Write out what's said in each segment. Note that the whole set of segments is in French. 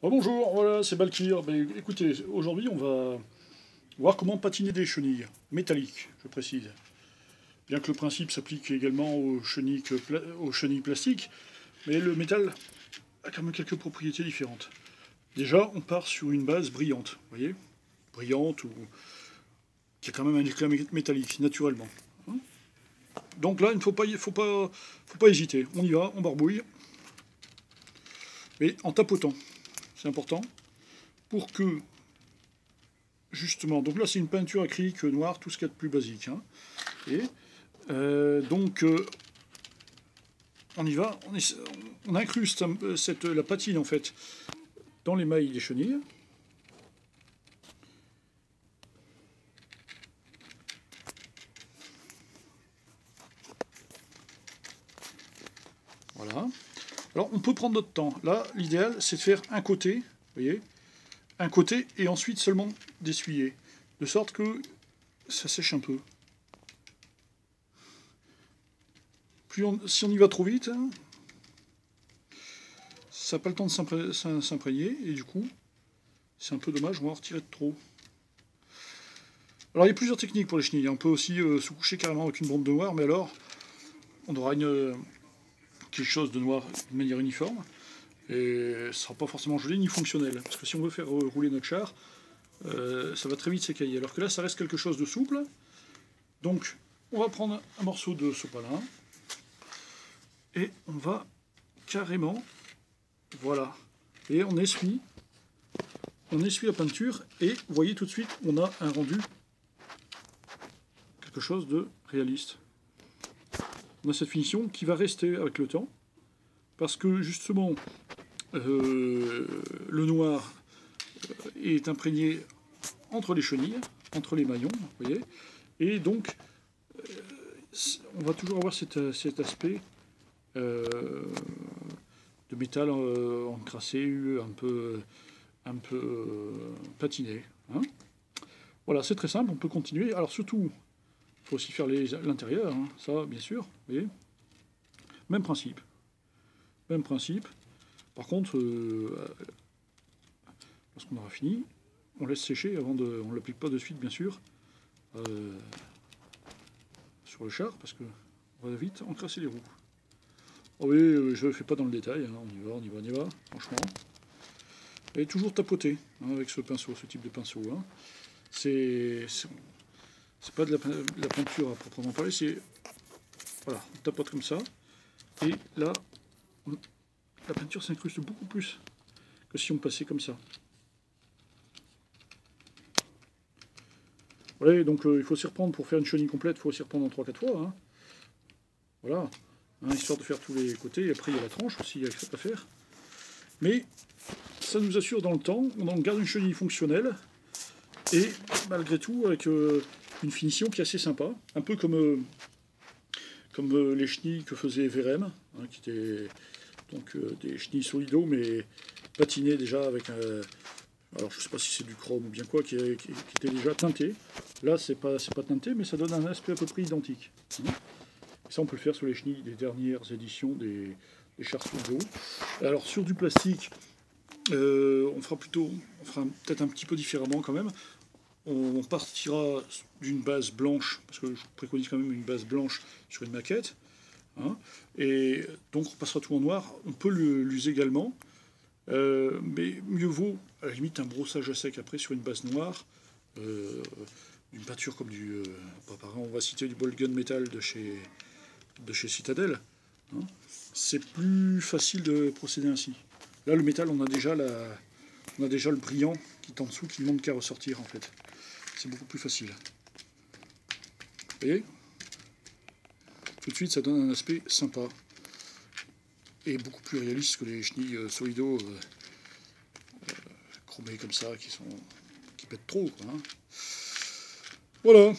Oh, bonjour, voilà, c'est Balkir. Ben, écoutez, aujourd'hui, on va voir comment patiner des chenilles métalliques, je précise. Bien que le principe s'applique également aux chenilles plastiques, mais le métal a quand même quelques propriétés différentes. Déjà, on part sur une base brillante, vous voyez? Brillante ou qui a quand même un éclat métallique, naturellement. Hein. Donc là, il ne faut pas hésiter. On y va, on barbouille, mais en tapotant. C'est important pour que justement, donc là c'est une peinture acrylique noire, tout ce qu'il y a de plus basique. Hein. Et on y va, on incruste la patine en fait dans les mailles des chenilles. Voilà. Alors on peut prendre notre temps. Là, l'idéal c'est de faire un côté, vous voyez, un côté et ensuite seulement d'essuyer, de sorte que ça sèche un peu. Si on y va trop vite, hein, ça n'a pas le temps de s'imprégner et du coup, c'est un peu dommage, on va en retirer de trop. Alors il y a plusieurs techniques pour les chenilles. On peut aussi se coucher carrément avec une bande de noir, mais alors on aura quelque chose de noir de manière uniforme. Et ce ne sera pas forcément joli ni fonctionnel. Parce que si on veut faire rouler notre char, ça va très vite s'écailler. Alors que là, ça reste quelque chose de souple. Donc, on va prendre un morceau de sopalin. Et on va carrément, voilà. Et on essuie la peinture. Et vous voyez tout de suite, on a un rendu, quelque chose de réaliste. On a cette finition qui va rester avec le temps. Parce que justement, le noir est imprégné entre les chenilles, entre les maillons, vous voyez. Et donc, on va toujours avoir cet aspect de métal encrassé, un peu patiné. Hein. Voilà, c'est très simple, on peut continuer. Alors surtout, il faut aussi faire l'intérieur, hein, ça bien sûr, vous voyez. Même principe. Même principe. Par contre, lorsqu'on aura fini, on laisse sécher avant de. On ne l'applique pas de suite, bien sûr, sur le char, parce que on va vite encrasser les roues. Oh oui, je ne le fais pas dans le détail, hein, on y va, franchement. Et toujours tapoter hein, avec ce pinceau, ce type de pinceau. Hein. C'est pas de la peinture à proprement parler, c'est. Voilà, on tapote comme ça. Et là, la peinture s'incruste beaucoup plus que si on passait comme ça. Voilà, donc il faut s'y reprendre pour faire une chenille complète, il faut s'y reprendre en 3-4 fois. Hein. Voilà, hein, histoire de faire tous les côtés. Et après, il y a la tranche aussi à faire. Mais ça nous assure dans le temps, on en garde une chenille fonctionnelle. Et malgré tout, avec une finition qui est assez sympa. Un peu comme les chenilles que faisait Vérem, hein, qui étaient donc des chenilles solido, mais patinées déjà avec un. Alors je ne sais pas si c'est du chrome ou bien quoi, qui était déjà teinté. Là, c'est pas teinté, mais ça donne un aspect à peu près identique. Hein. Et ça, on peut le faire sur les chenilles des dernières éditions des chars solido. Alors sur du plastique, on fera peut-être un petit peu différemment quand même. On partira d'une base blanche, parce que je préconise quand même une base blanche sur une maquette. Hein, et donc on passera tout en noir. On peut l'user également, mais mieux vaut à la limite un brossage à sec après sur une base noire, une peinture comme du. Par exemple, on va citer du ball gun metal de chez Citadel. Hein. C'est plus facile de procéder ainsi. Là, le métal, on a déjà le brillant qui est en dessous, qui ne manque qu'à ressortir en fait. C'est beaucoup plus facile. Vous voyez? Tout de suite, ça donne un aspect sympa. Et beaucoup plus réaliste que les chenilles solido chromées comme ça, qui pètent trop. Quoi, hein. Voilà.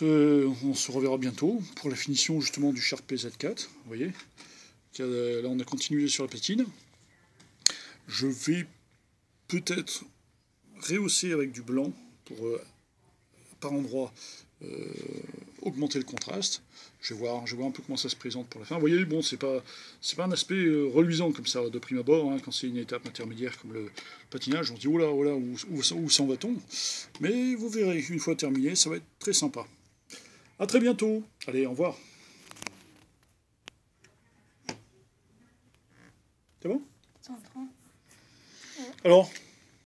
On se reverra bientôt pour la finition justement du Sharp PZ4. Vous voyez? Là, on a continué sur la patine. Je vais peut-être rehausser avec du blanc pour par endroit augmenter le contraste. Je vais voir un peu comment ça se présente pour la fin. Vous voyez, bon, c'est pas un aspect reluisant comme ça de prime abord, hein, quand c'est une étape intermédiaire comme le patinage, on se dit oh là, où s'en va-t-on? Mais vous verrez, une fois terminé, ça va être très sympa. A très bientôt. Allez, au revoir. C'est bon? C'est en train. Alors,